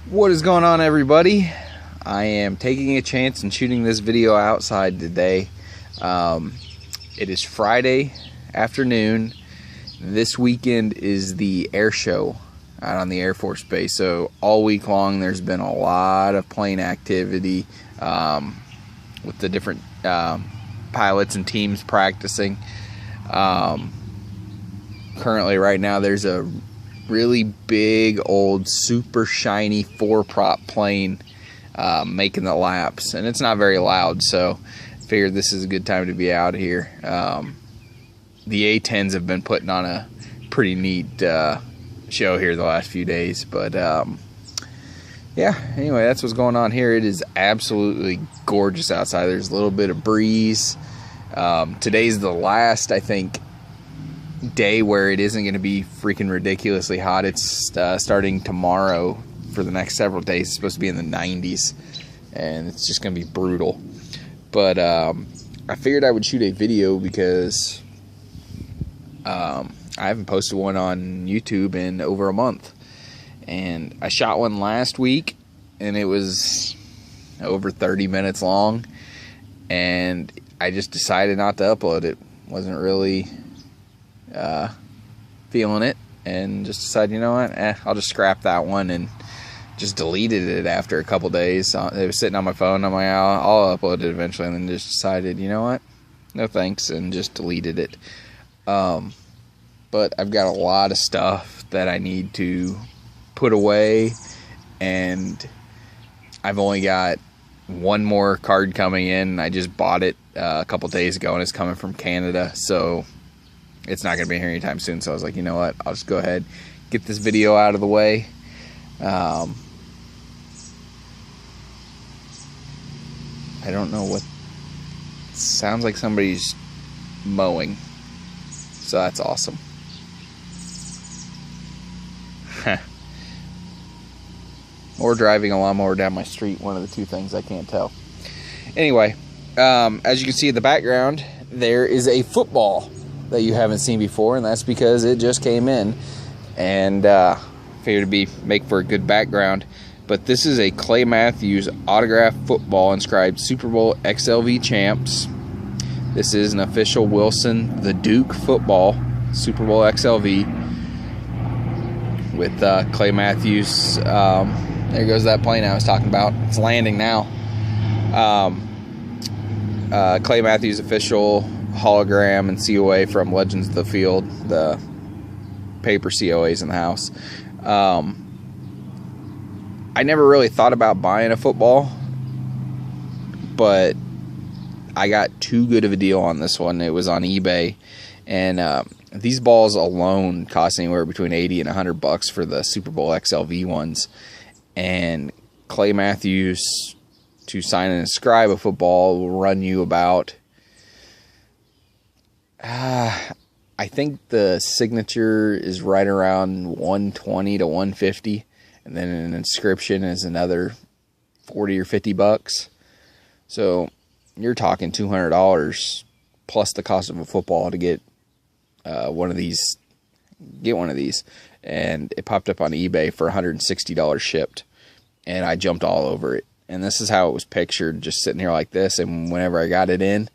What is going on, everybody? I am taking a chance and shooting this video outside today. It is Friday afternoon. This weekend is the air show out on the Air Force Base, so all week long there's been a lot of plane activity with the different pilots and teams practicing. Currently right now there's a really big old super shiny 4-prop plane making the laps, and it's not very loud, so I figured this is a good time to be out here. The A-10s have been putting on a pretty neat show here the last few days, but yeah, anyway, that's what's going on here. It is absolutely gorgeous outside. There's a little bit of breeze. Today's the last, I think, day where it isn't going to be freaking ridiculously hot. It's starting tomorrow for the next several days. It's supposed to be in the 90s, and it's just going to be brutal. But I figured I would shoot a video because I haven't posted one on YouTube in over a month, and I shot one last week and it was over 30 minutes long, and I just decided not to upload it. Wasn't really feeling it, and just decided, you know what, I'll just scrap that one, and just deleted it after a couple days. It was sitting on my phone. I'm like, I'll upload it eventually, and then just decided, you know what, no thanks, and just deleted it. But I've got a lot of stuff that I need to put away, and I've only got one more card coming in. I just bought it a couple days ago, and it's coming from Canada, so it's not going to be here anytime soon. So I was like, you know what, I'll just go ahead, get this video out of the way. I don't know what, sounds like somebody's mowing, so that's awesome. Or driving a lawnmower down my street, one of the two things, I can't tell. Anyway, as you can see in the background, there is a football that you haven't seen before, and that's because it just came in, and figured it'd make for a good background. But this is a Clay Matthews autographed football inscribed Super Bowl XLV champs. This is an official Wilson the Duke football Super Bowl XLV with Clay Matthews. There goes that plane I was talking about. It's landing now. Clay Matthews official hologram and COA from Legends of the Field, the paper COAs in the house. I never really thought about buying a football, but I got too good of a deal on this one. It was on eBay, and these balls alone cost anywhere between $80 and $100 for the Super Bowl XLV ones. And Clay Matthews, to sign and inscribe a football, will run you about, I think the signature is right around $120 to $150, and then an inscription is another $40 or $50. So you're talking $200 plus the cost of a football to get one of these. And it popped up on eBay for $160 shipped, and I jumped all over it. And this is how it was pictured, just sitting here like this. And whenever I got it in,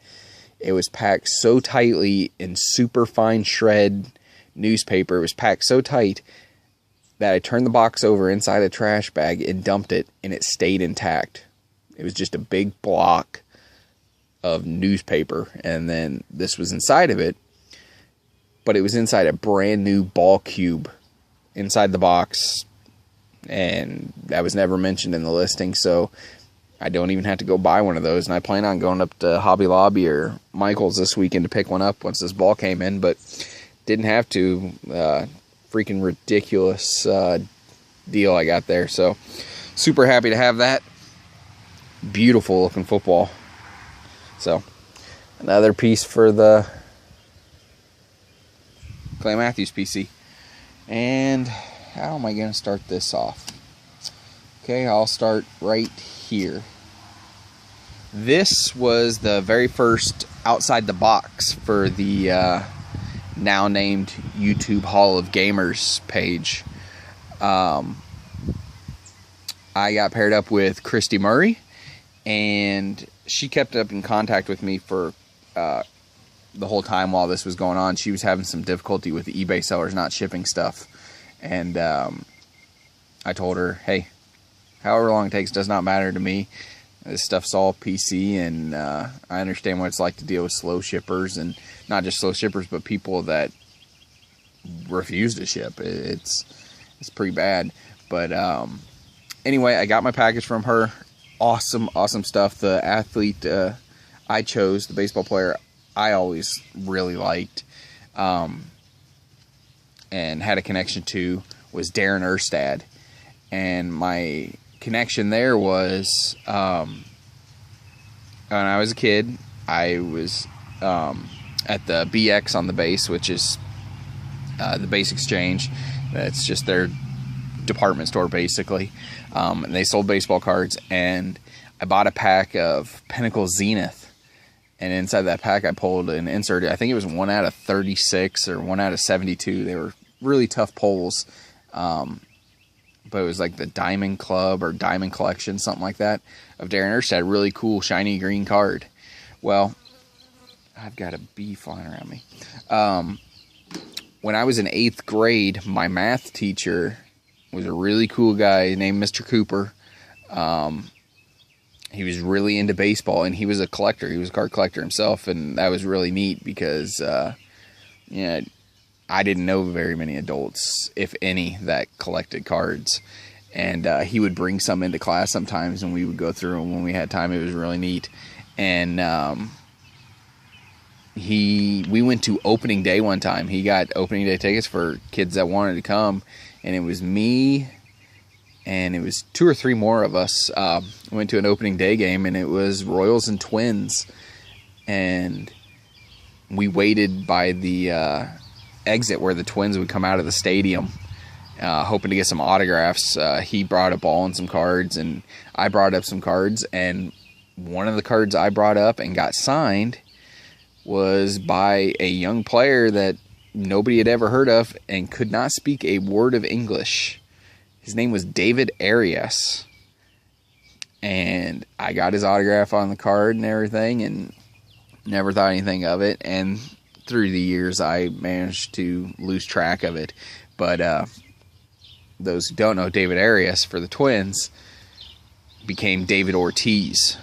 it was packed so tightly in super fine shred newspaper. It was packed so tight that I turned the box over inside a trash bag and dumped it, and it stayed intact. It was just a big block of newspaper, and then this was inside of it, but it was inside a brand new ball cube inside the box, and that was never mentioned in the listing, so I don't even have to go buy one of those. And I plan on going up to Hobby Lobby or Michael's this weekend to pick one up once this ball came in, but didn't have to. Freaking ridiculous deal I got there, so super happy to have that. Beautiful looking football. So another piece for the Clay Matthews PC. And how am I going to start this off? Okay, I'll start right here. This was the very first outside the box for the now named YouTube Hall of Gamers page. I got paired up with Christy Murray, and she kept up in contact with me for the whole time while this was going on. She was having some difficulty with the eBay sellers not shipping stuff, and I told her, hey, however long it takes does not matter to me. This stuff's all PC, and I understand what it's like to deal with slow shippers, and not just slow shippers, but people that refuse to ship. It's pretty bad. But anyway, I got my package from her. Awesome stuff. The athlete I chose, the baseball player I always really liked and had a connection to, was Darren Erstad. And my connection there was when I was a kid, I was at the BX on the base, which is the Base Exchange. It's just their department store, basically. And they sold baseball cards, and I bought a pack of Pinnacle Zenith, and inside that pack I pulled an insert. I think it was 1 out of 36 or 1 out of 72. They were really tough pulls, but it was like the Diamond Club or Diamond Collection, something like that, of Darren Erstad. Really cool shiny green card. Well, I've got a bee flying around me. When I was in 8th grade, my math teacher was a really cool guy named Mr. Cooper. He was really into baseball, and he was a collector. He was a card collector himself, and that was really neat because, yeah, I didn't know very many adults, if any, that collected cards. And he would bring some into class sometimes, and we would go through them when we had time. It was really neat. And we went to opening day one time. He got opening day tickets for kids that wanted to come, and it was me, and it was 2 or 3 more of us went to an opening day game, and it was Royals and Twins. And we waited by the exit where the Twins would come out of the stadium, hoping to get some autographs. He brought a ball and some cards, and I brought up some cards, and one of the cards I brought up and got signed was by a young player that nobody had ever heard of and could not speak a word of English. His name was David Arias, and I got his autograph on the card and everything, and never thought anything of it. And through the years, I managed to lose track of it. But those who don't know, David Arias for the Twins became David Ortiz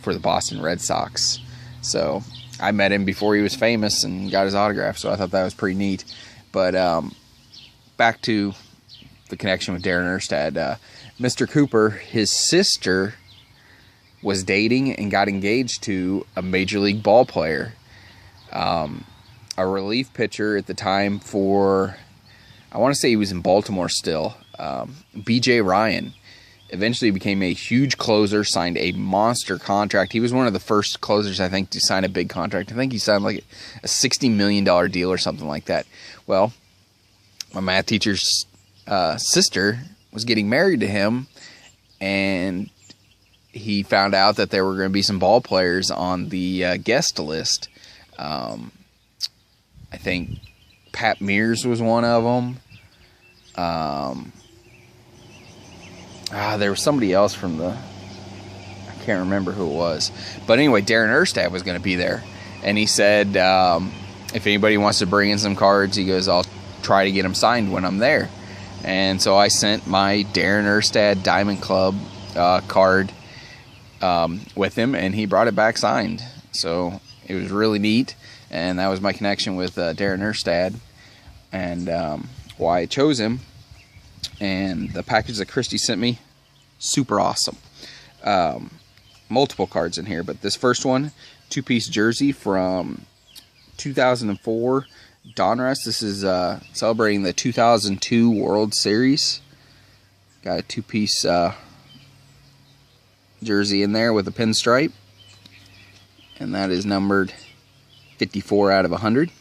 for the Boston Red Sox. So I met him before he was famous and got his autograph, so I thought that was pretty neat. But back to the connection with Darren Erstad. Mr. Cooper, his sister was dating and got engaged to a major league ball player. A relief pitcher at the time for, I want to say he was in Baltimore still, B.J. Ryan. Eventually became a huge closer, signed a monster contract. He was one of the first closers, I think, to sign a big contract. I think he signed like a $60 million deal or something like that. Well, my math teacher's sister was getting married to him, and he found out that there were going to be some ball players on the guest list. I think Pat Mears was one of them. There was somebody else from I can't remember who it was. But anyway, Darren Erstad was going to be there. And he said, if anybody wants to bring in some cards, he goes, I'll try to get them signed when I'm there. And so I sent my Darren Erstad Diamond Club card with him, and he brought it back signed. So it was really neat. And that was my connection with Darren Erstad, and why I chose him. And the package that Christy sent me, super awesome. Multiple cards in here, but this first one, 2-piece jersey from 2004 Donruss. This is celebrating the 2002 World Series. Got a 2-piece jersey in there with a pinstripe, and that is numbered 54 out of 100.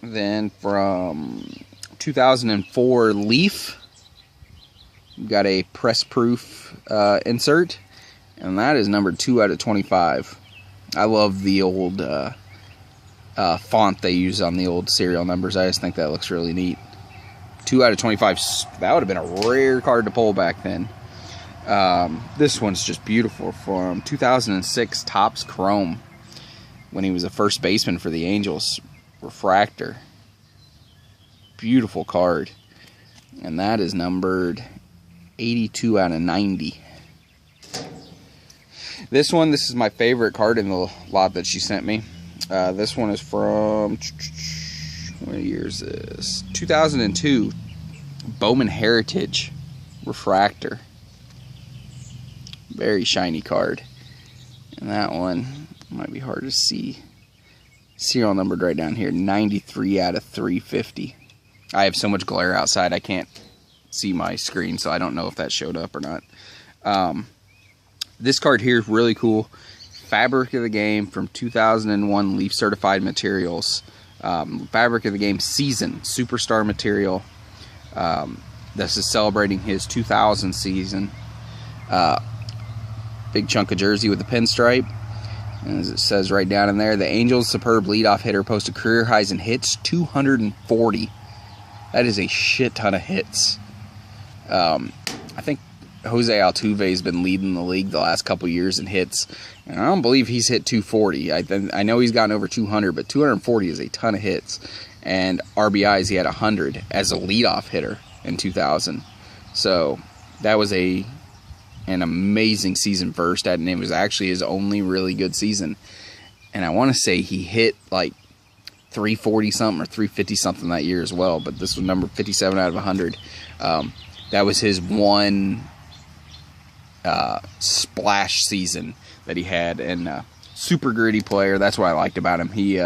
Then from 2004 Leaf, we've got a press proof insert, and that is numbered 2 out of 25. I love the old font they use on the old serial numbers. I just think that looks really neat. 2 out of 25. That would have been a rare card to pull back then. This one's just beautiful, from 2006 Topps Chrome, when he was a first baseman for the Angels. Refractor. Beautiful card. And that is numbered 82 out of 90. This is my favorite card in the lot that she sent me. This one is from, what year is this? 2002 Bowman Heritage Refractor. Very shiny card. And that one might be hard to see. Serial numbered right down here, 93 out of 350. I have so much glare outside I can't see my screen, so I don't know if that showed up or not. This card here is really cool. Fabric of the Game from 2001 Leaf Certified Materials. Fabric of the Game Season Superstar Material. This is celebrating his 2000 season. Big chunk of jersey with the pinstripe. And as it says right down in there, the Angels' superb leadoff hitter posted career highs in hits, 240. That is a shit ton of hits. I think Jose Altuve has been leading the league the last couple years in hits, and I don't believe he's hit 240. I know he's gotten over 200, but 240 is a ton of hits. And RBIs, he had 100 as a leadoff hitter in 2000. So that was an amazing season for Erstad, and it was actually his only really good season. And I want to say he hit like 340 something or 350 something that year as well, but this was number 57 out of 100. That was his one splash season that he had, and super gritty player. That's what I liked about him. He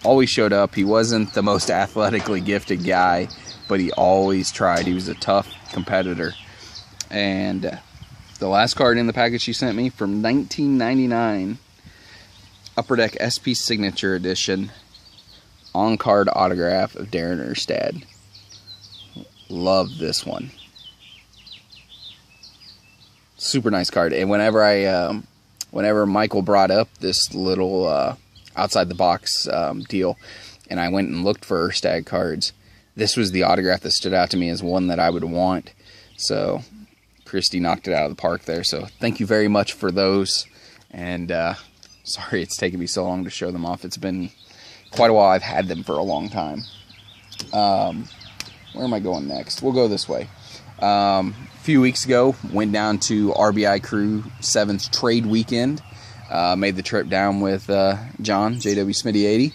always showed up. He wasn't the most athletically gifted guy, but he always tried. He was a tough competitor. And the last card in the package she sent me, from 1999, Upper Deck SP Signature Edition, on-card autograph of Darren Erstad. Love this one. Super nice card. And whenever Michael brought up this little outside the box deal, and I went and looked for Erstad cards, this was the autograph that stood out to me as one that I would want. So Christy knocked it out of the park there. So thank you very much for those. And sorry it's taken me so long to show them off. It's been quite a while. I've had them for a long time. Where am I going next? We'll go this way. A few weeks ago, went down to RBI Crew 7's trade weekend. Made the trip down with John, JW Smitty 80.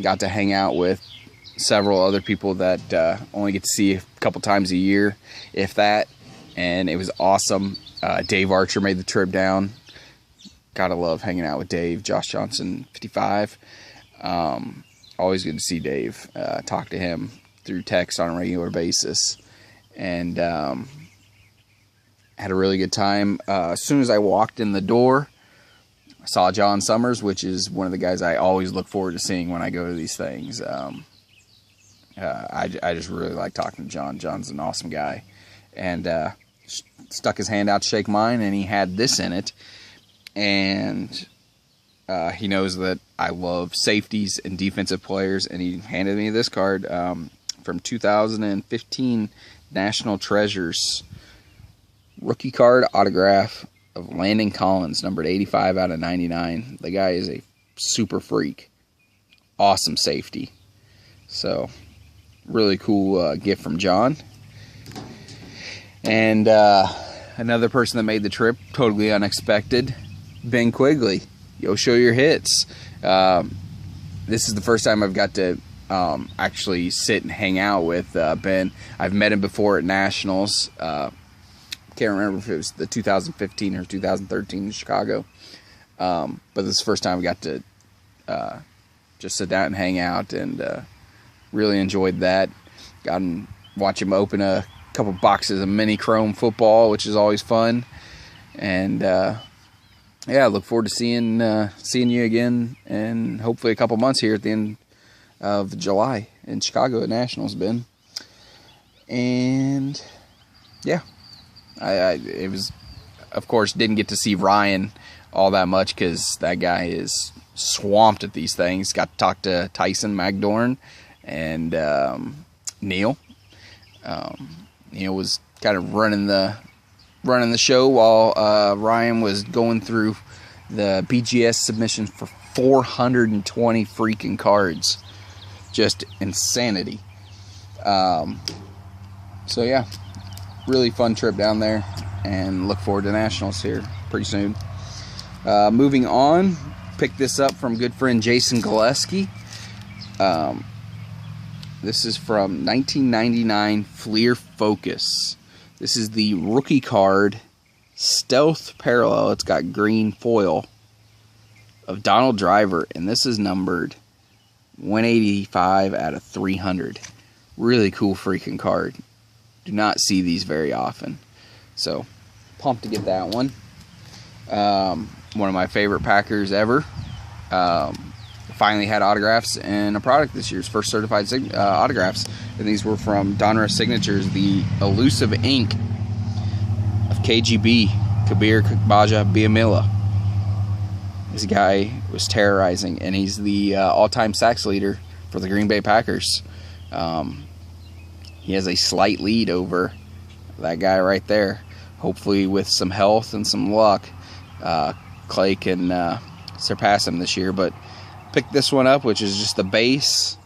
Got to hang out with several other people that only get to see a couple times a year, if that. And it was awesome. Dave Archer made the trip down. Gotta love hanging out with Dave. Josh Johnson, 55. Always good to see Dave. Talk to him through text on a regular basis. And had a really good time. As soon as I walked in the door, I saw John Summers, which is one of the guys I always look forward to seeing when I go to these things. I just really like talking to John. John's an awesome guy. And stuck his hand out to shake mine, and he had this in it. And he knows that I love safeties and defensive players, and he handed me this card from 2015 National Treasures rookie card autograph of Landon Collins, numbered 85 out of 99. The guy is a super freak. Awesome safety. So, really cool gift from John. And another person that made the trip, totally unexpected, Ben Quigley. Yo, show your hits. This is the first time I've got to actually sit and hang out with Ben. I've met him before at Nationals. Can't remember if it was the 2015 or 2013 in Chicago. But this is the first time we got to just sit down and hang out, and really enjoyed that. Got to watch him open a couple boxes of mini chrome football, which is always fun. And yeah, I look forward to seeing you again, and hopefully a couple months here at the end of July in Chicago at Nationals, Ben. And yeah, it was, of course, didn't get to see Ryan all that much because that guy is swamped at these things. Got to talk to Tyson Magdorn and Neil. Neil was kind of running the show while Ryan was going through the BGS submission for 420 freaking cards. Just insanity. So yeah, really fun trip down there, and look forward to Nationals here pretty soon. Moving on, picked this up from good friend Jason Gillespie. This is from 1999 Fleer Focus. This is the rookie card, Stealth Parallel. It's got green foil of Donald Driver, and this is numbered 185 out of 300. Really cool freaking card. Do not see these very often. So, pumped to get that one. One of my favorite Packers ever. Finally had autographs in a product this year's first certified autographs. And these were from Donruss Signatures, the elusive ink of KGB, Kabir Baja-Biamila. This guy was terrorizing, and he's the all-time sacks leader for the Green Bay Packers. He has a slight lead over that guy right there. Hopefully with some health and some luck, Clay can surpass him this year. But picked this one up, which is just the base,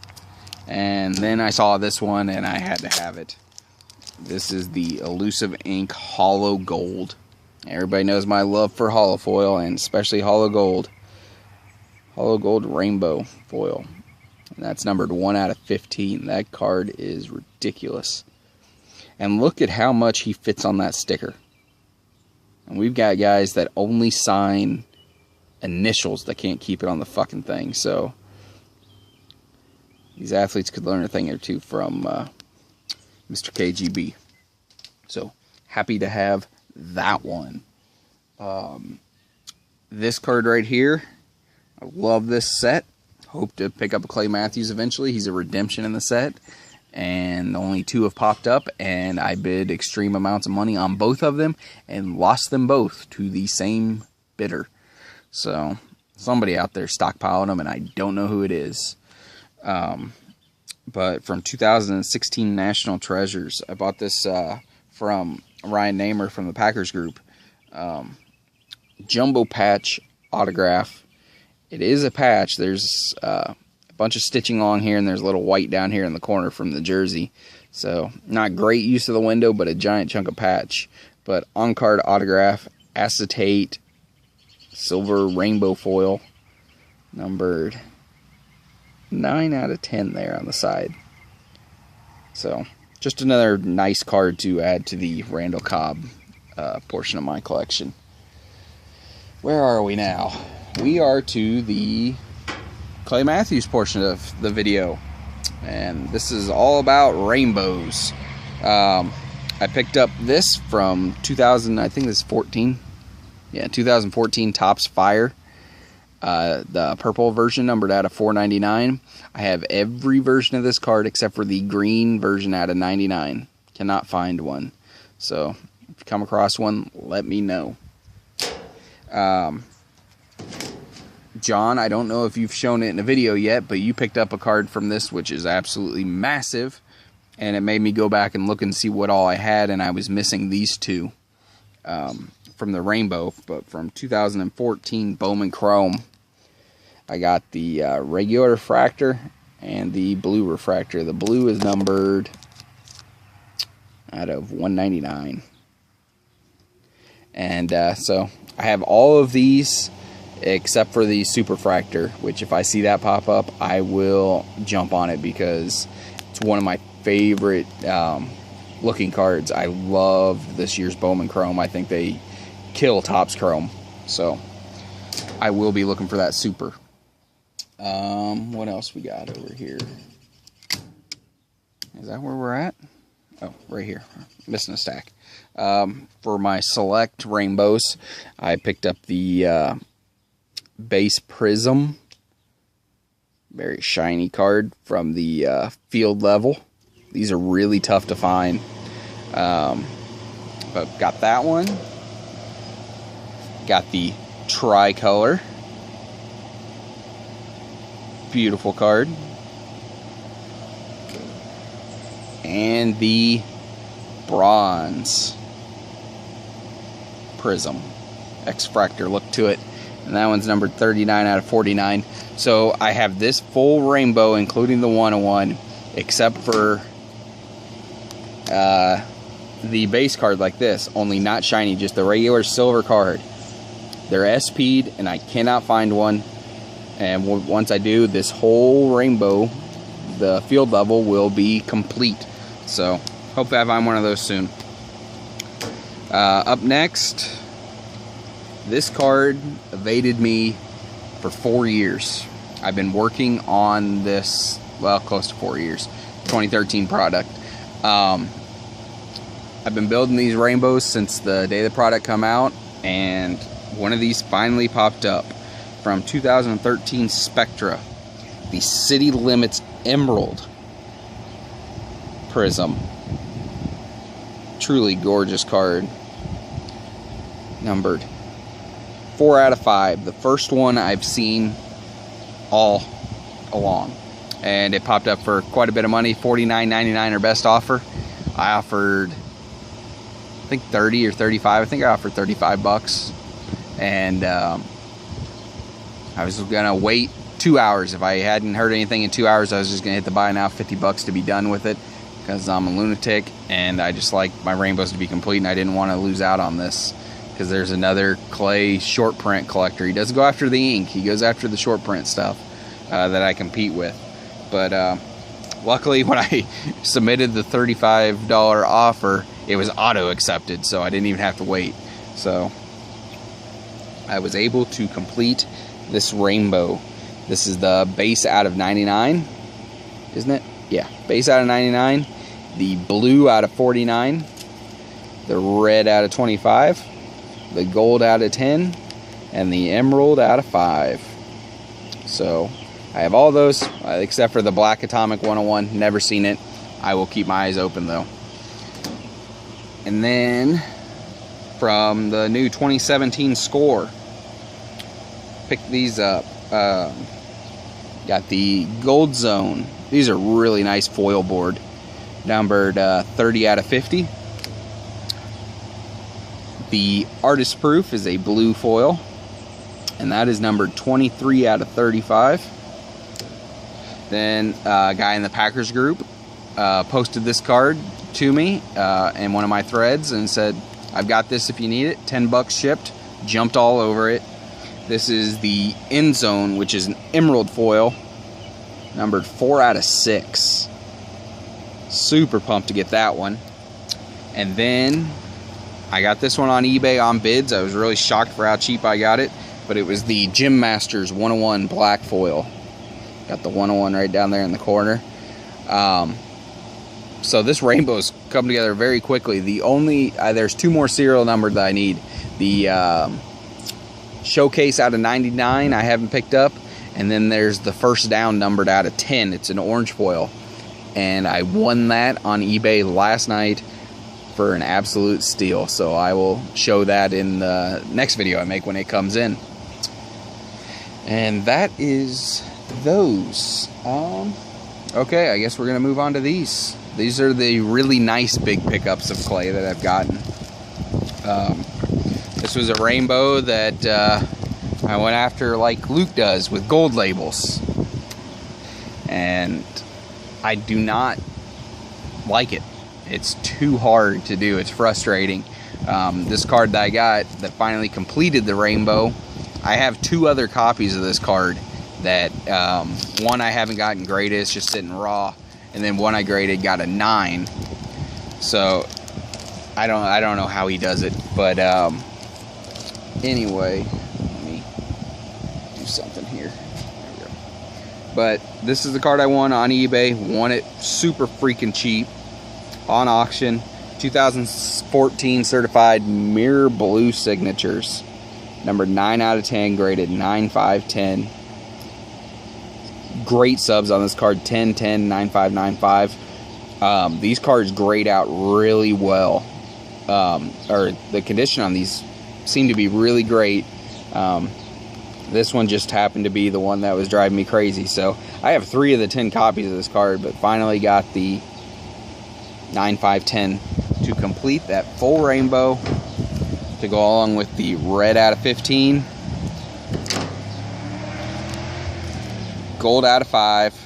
and then I saw this one and I had to have it. This is the Elusive Ink Hollow Gold. Everybody knows my love for hollow foil, and especially hollow gold. Hollow gold rainbow foil. And that's numbered 1 out of 15. That card is ridiculous. And look at how much he fits on that sticker. And we've got guys that only sign initials that can't keep it on the fucking thing. So these athletes could learn a thing or two from Mr. KGB. So happy to have that one. This card right here, I love this set. Hope to pick up a Clay Matthews eventually. He's a redemption in the set, and only 2 have popped up, and I bid extreme amounts of money on both of them and lost them both to the same bidder. So somebody out there stockpiling them, and I don't know who it is. But from 2016 National Treasures, I bought this from Ryan Namer from the Packers group. Jumbo patch autograph. It is a patch. There's a bunch of stitching along here, and there's a little white down here in the corner from the jersey. So not great use of the window, but a giant chunk of patch. But on-card autograph, acetate, silver rainbow foil, numbered 9 out of 10 there on the side. So just another nice card to add to the Randall Cobb portion of my collection. Where are we now? We are to the Clay Matthews portion of the video, and this is all about rainbows. I picked up this from 2000, I think this is 14. Yeah, 2014 Topps Fire. The purple version numbered out of 499. I have every version of this card except for the green version out of 99. Cannot find one. So if you come across one, let me know. John, I don't know if you've shown it in a video yet, but you picked up a card from this, which is absolutely massive, and it made me go back and look and see what all I had, and I was missing these 2 from the rainbow. But from 2014 Bowman Chrome, I got the regular refractor and the blue refractor. The blue is numbered out of 199. And so I have all of these except for the Superfractor, which if I see that pop up, I will jump on it because it's one of my favorite looking cards. I love this year's Bowman Chrome. I think they kill Topps Chrome. So I will be looking for that Super. What else we got over here? Is that where we're at? Oh, right here. Missing a stack. For my select rainbows, I picked up the base Prism. Very shiny card from the field level. These are really tough to find. But got that one. Got the tricolor. Beautiful card. and the bronze prism X-Fractor look to it, and that one's numbered 39 out of 49. So I have this full rainbow, including the 101, except for the base card like this, only not shiny, just the regular silver card. They're SP'd and I cannot find one, and once I do, this whole rainbow, the field level, will be complete. So hopefully I find one of those soon. Up next, this card evaded me for 4 years. I've been working on this, well, close to 4 years. 2013 product. I've been building these rainbows since the day the product come out, and one of these finally popped up from 2013 Spectra, the City Limits Emerald Prism. Truly gorgeous card. Numbered 4 out of 5. The first one I've seen all along, and it popped up for quite a bit of money. $49.99 our best offer. I offered, I think, 30 or 35. I think I offered 35 bucks, and I was gonna wait 2 hours. If I hadn't heard anything in 2 hours, I was just gonna hit the buy now, 50 bucks to be done with it, because I'm a lunatic and I just like my rainbows to be complete, and I didn't want to lose out on this, because there's another clay short print collector. He doesn't go after the ink, he goes after the short print stuff that I compete with. But luckily, when I submitted the $35 offer, it was auto accepted, so I didn't even have to wait. So I was able to complete this rainbow. This is the base out of 99, isn't it? Yeah, base out of 99, the blue out of 49, the red out of 25, the gold out of 10, and the emerald out of 5. So I have all those except for the Black Atomic 101. Never seen it. I will keep my eyes open though. And then from the new 2017 score, picked these up. Got the Gold Zone. These are really nice foil board. Numbered 30 out of 50. The Artist Proof is a blue foil, and that is numbered 23 out of 35. Then a guy in the Packers group posted this card to me in one of my threads and said, "I've got this if you need it, 10 bucks shipped." Jumped all over it. This is the End Zone, which is an emerald foil, numbered 4 out of 6. Super pumped to get that one. And then I got this one on eBay on bids. I was really shocked for how cheap I got it, but it was the Gym Masters 101 black foil. Got the 101 right down there in the corner. So this rainbow's come together very quickly. The only there's 2 more serial numbered that I need. The Showcase out of 99 I haven't picked up, and then there's the First Down numbered out of 10. It's an orange foil, and I won that on eBay last night for an absolute steal. So I will show that in the next video I make when it comes in. And that is those. Okay, I guess we're gonna move on to these. These are the really nice big pickups of clay that I've gotten. This was a rainbow that I went after like Luke does with gold labels, and I do not like it. It's too hard to do. It's frustrating. This card that I got that finally completed the rainbow, I have 2 other copies of this card that one I haven't gotten graded, it's just sitting raw, and then one I graded got a 9. So I don't know how he does it, but anyway, let me do something here. There we go. But this is the card I won on eBay. Won it super freaking cheap on auction. 2014 certified mirror blue signatures, numbered 9 out of 10, graded 9, 5, 10. Great subs on this card: 10, 10, 9, 5, 9, 5. These cards grade out really well, or the condition on these seem to be really great. This one just happened to be the one that was driving me crazy. So I have 3 of the 10 copies of this card, but finally got the 9, 5, 10 to complete that full rainbow, to go along with the red out of 15, gold out of 5,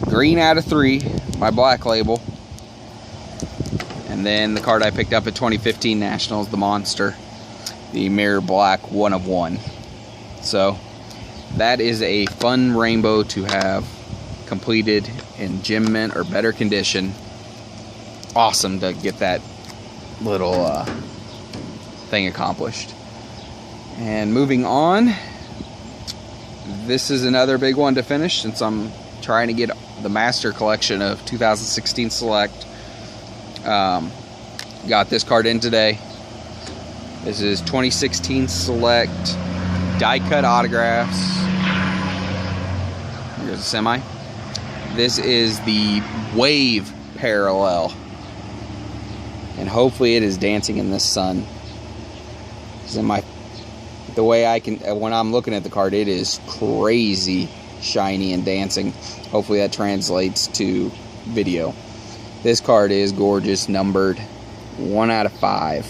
green out of 3, my black label, and then the card I picked up at 2015 Nationals, the Monster, the mirror black 1 of 1. So that is a fun rainbow to have completed in gem mint or better condition. Awesome to get that little thing accomplished. And moving on, this is another big one to finish, since I'm trying to get the Master Collection of 2016 Select. Got this card in today. This is 2016 Select die cut autographs. Here's a semi. This is the Wave Parallel, and hopefully it is dancing in this sun. The way I can, when I'm looking at the card, it is crazy shiny and dancing. Hopefully that translates to video. This card is gorgeous, numbered 1 out of 5,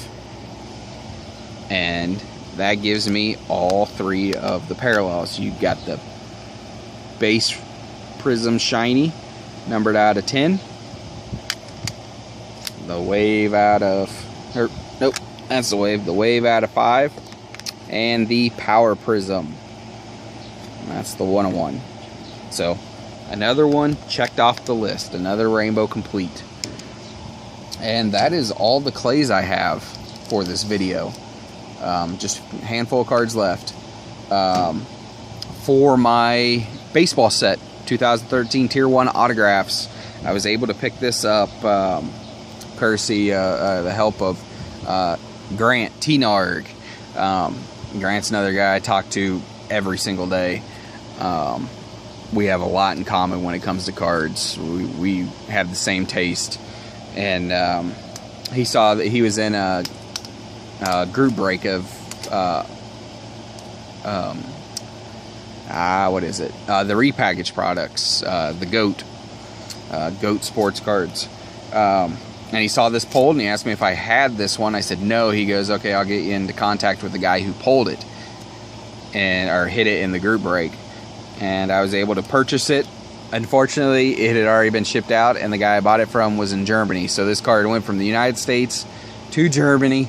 and that gives me all 3 of the parallels. You've got the base Prism shiny, numbered out of 10, the Wave out of, nope, that's the Wave, the Wave out of 5, and the Power Prism, that's the 1 of 1. So another one checked off the list, another rainbow complete. And that is all the clays I have for this video. Just a handful of cards left. For my baseball set, 2013 Tier 1 autographs, I was able to pick this up courtesy the help of Grant Tenarg. Grant's another guy I talk to every single day. We have a lot in common when it comes to cards. We have the same taste. And he saw that he was in a group break of what is it? The repackaged products, the Goat sports cards. And he saw this pulled, and he asked me if I had this one. I said no. He goes, okay, I'll get you into contact with the guy who pulled it, or hit it in the group break. And I was able to purchase it. Unfortunately, it had already been shipped out, and the guy I bought it from was in Germany. So this card went from the United States to Germany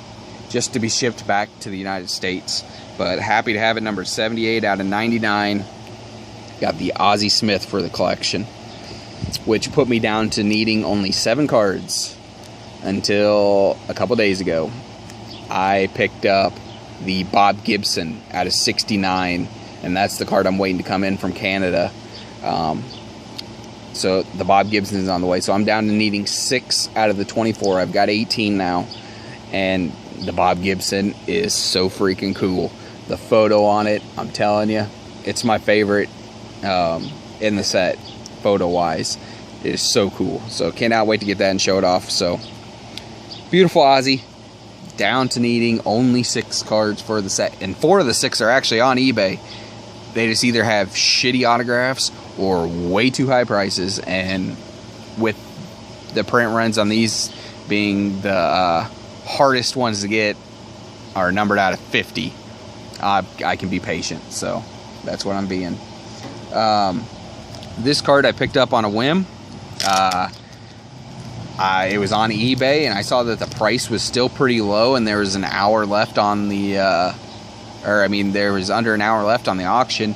just to be shipped back to the United States. But happy to have it, number 78 out of 99. Got the Ozzie Smith for the collection, which put me down to needing only 7 cards until a couple days ago. I picked up the Bob Gibson out of 69, and that's the card I'm waiting to come in from Canada. So the Bob Gibson is on the way. So I'm down to needing 6 out of the 24. I've got 18 now. And the Bob Gibson is so freaking cool. The photo on it, I'm telling you, it's my favorite in the set, photo-wise. It is so cool. So cannot wait to get that and show it off. So beautiful Ozzie. Down to needing only 6 cards for the set. And 4 of the 6 are actually on eBay. They just either have shitty autographs or way too high prices, and with the print runs on these being the hardest ones to get, are numbered out of 50, I can be patient, so that's what I'm being. This card I picked up on a whim. It was on eBay, and I saw that the price was still pretty low, and there was an hour left on the there was under an hour left on the auction,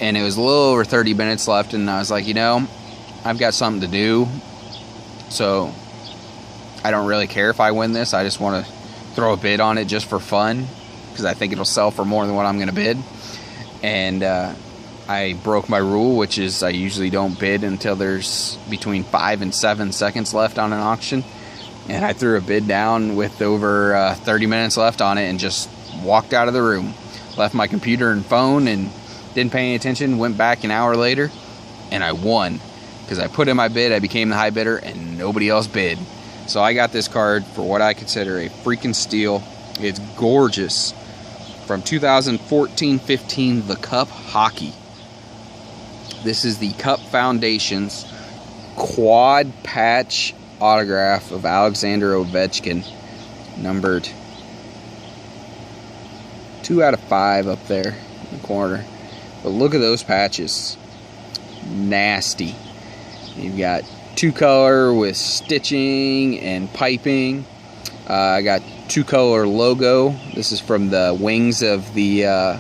and it was a little over 30 minutes left, and I was like, you know, I've got something to do, so I don't really care if I win this. I just want to throw a bid on it just for fun, because I think it'll sell for more than what I'm going to bid. And I broke my rule, which is I usually don't bid until there's between 5 and 7 seconds left on an auction, and I threw a bid down with over 30 minutes left on it and just walked out of the room. Left my computer and phone and didn't pay any attention. Went back an hour later, and I won, because I put in my bid, I became the high bidder, and nobody else bid. So I got this card for what I consider a freaking steal. It's gorgeous. From 2014-15, the Cup Hockey. This is the Cup Foundations quad patch autograph of Alexander Ovechkin, numbered 2 out of 5 up there in the corner. But look at those patches. Nasty. You've got 2-color with stitching and piping. I got 2-color logo. This is from the wings of the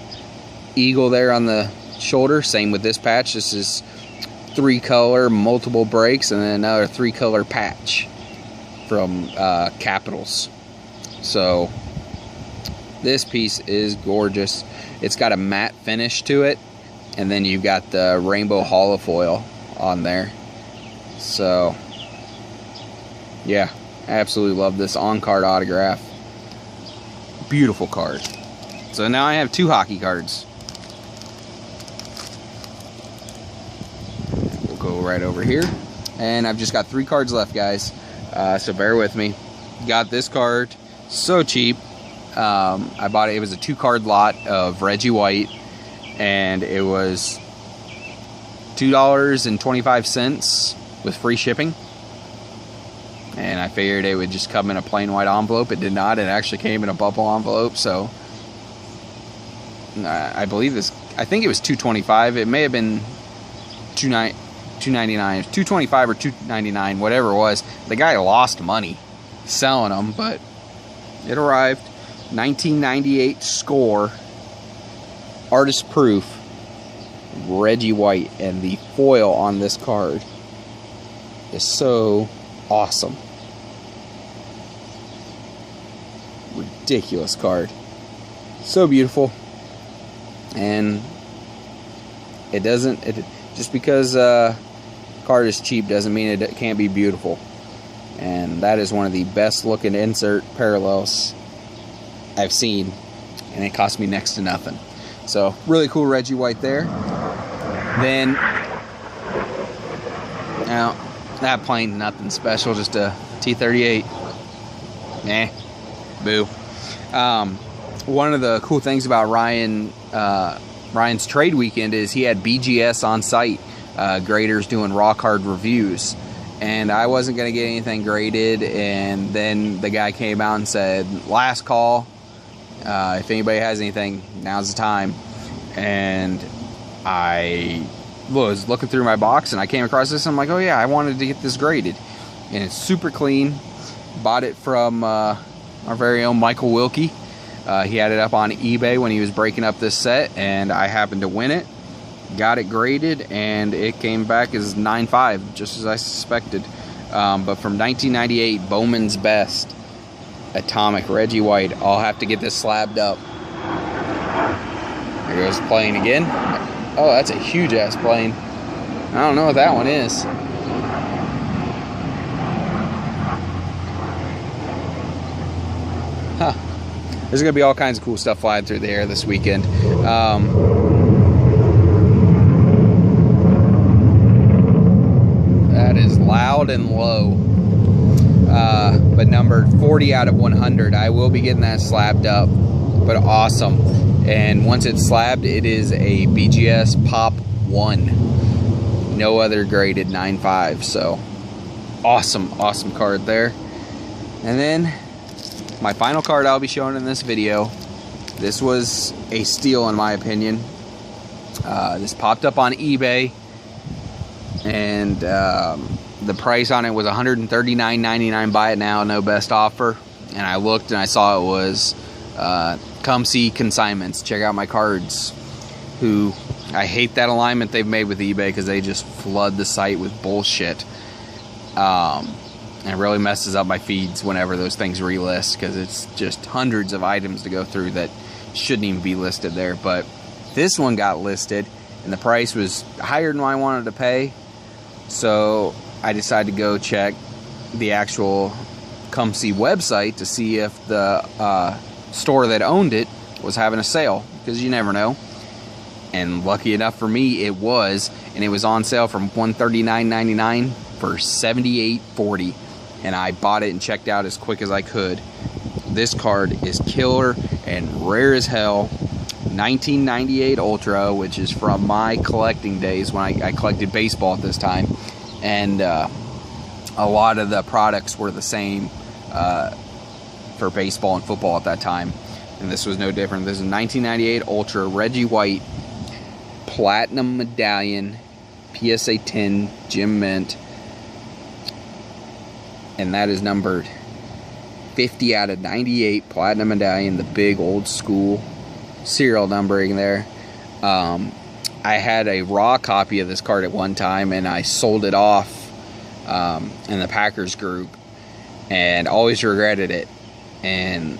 eagle there on the shoulder. Same with this patch. This is 3-color, multiple breaks, and then another 3-color patch from Capitals. So this piece is gorgeous. It's got a matte finish to it, and then you've got the rainbow holofoil on there. So yeah, I absolutely love this on-card autograph. Beautiful card. So now I have 2 hockey cards. We'll go right over here. And I've just got 3 cards left, guys. So bear with me. Got this card so cheap. I bought it. It was a 2-card lot of Reggie White, and it was $2.25 with free shipping. And I figured it would just come in a plain white envelope. It did not. It actually came in a bubble envelope. So I believe this. I think it was $2.25. It may have been $2.99, $2.25 or $2.99, whatever it was. The guy lost money selling them, but it arrived. 1998 score, artist proof, Reggie White, and the foil on this card is so awesome. Ridiculous card. So beautiful. And it doesn't, just because card is cheap doesn't mean it can't be beautiful. And that is one of the best looking insert parallels I've seen, and it cost me next to nothing. So really cool Reggie White there. Then now that plane, nothing special, just a T-38. Boo. One of the cool things about Ryan's trade weekend is he had BGS on site, graders doing raw card reviews, and I wasn't going to get anything graded, and then the guy came out and said, last call, if anybody has anything, now's the time. And I was looking through my box and I came across this, and I'm like, oh yeah, I wanted to get this graded, and it's super clean. Bought it from our very own Michael Wilkie. He had it up on eBay when he was breaking up this set, and I happened to win it. Got it graded, and it came back as 9.5, just as I suspected. But from 1998, Bowman's Best, Atomic Reggie White. I'll have to get this slabbed up. There goes the plane again. Oh, that's a huge ass plane. I don't know what that one is. Huh. There's gonna be all kinds of cool stuff flying through the air this weekend. That is loud and low. But numbered 40 out of 100. I will be getting that slabbed up, but awesome. And once it's slabbed, it is a BGS Pop 1. No other graded 9.5. So awesome, awesome card there. And then my final card I'll be showing in this video. This was a steal in my opinion. This popped up on eBay, and the price on it was $139.99. Buy it now, no best offer. And I looked and I saw it was Come See Consignments. Check out my cards. Who, I hate that alignment they've made with eBay because they just flood the site with bullshit. And it really messes up my feeds whenever those things relist, because it's just hundreds of items to go through that shouldn't even be listed there. But this one got listed, and the price was higher than what I wanted to pay. So I decided to go check the actual Come See website to see if the store that owned it was having a sale, because you never know. And lucky enough for me, it was, and it was on sale from $139.99 for $78.40. And I bought it and checked out as quick as I could. This card is killer and rare as hell. 1998 Ultra, which is from my collecting days when I collected baseball at this time, and a lot of the products were the same for baseball and football at that time, and this was no different. This is 1998 Ultra Reggie White Platinum Medallion PSA 10 Gem Mint, and that is numbered 50 out of 98 Platinum Medallion, the big old school serial numbering there. I had a raw copy of this card at one time, and I sold it off in the Packers group, and always regretted it. And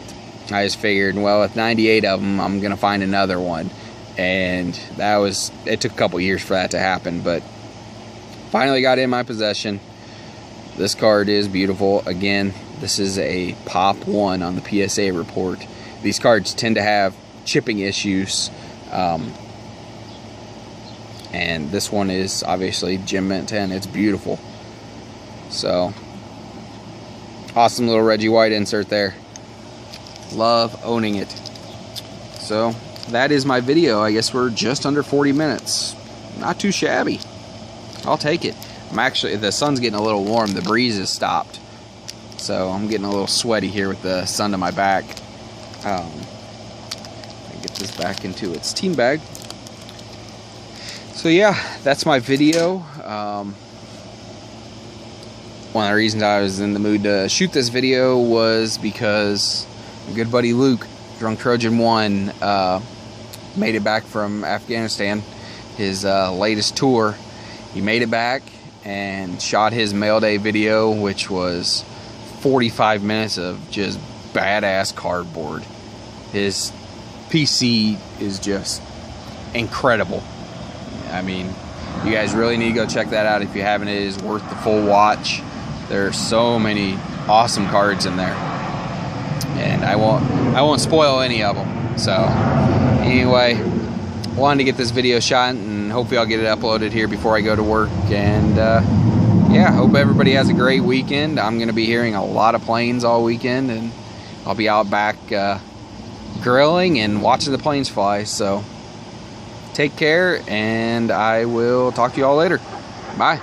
I just figured, well, with 98 of them, I'm gonna find another one. And it took a couple years for that to happen, but finally got it in my possession. This card is beautiful. Again, this is a Pop 1 on the PSA report. These cards tend to have chipping issues, and this one is obviously Gem Mint 10. It's beautiful. So, awesome little Reggie White insert there. Love owning it. So, that is my video. I guess we're just under 40 minutes. Not too shabby. I'll take it. The sun's getting a little warm. The breeze has stopped. So I'm getting a little sweaty here with the sun to my back. Get this back into its team bag. So yeah, that's my video. One of the reasons I was in the mood to shoot this video was because my good buddy Luke, Drunk Trojan 1, made it back from Afghanistan, his latest tour. He made it back and shot his mail day video, which was 45 minutes of just badass cardboard. His PC is just incredible. I mean, you guys really need to go check that out if you haven't. It is worth the full watch. There are so many awesome cards in there, and I won't spoil any of them. So anyway, wanted to get this video shot, and hopefully I'll get it uploaded here before I go to work. And yeah, hope everybody has a great weekend. I'm going to be hearing a lot of planes all weekend, and I'll be out back grilling and watching the planes fly. So take care, and I will talk to you all later. Bye.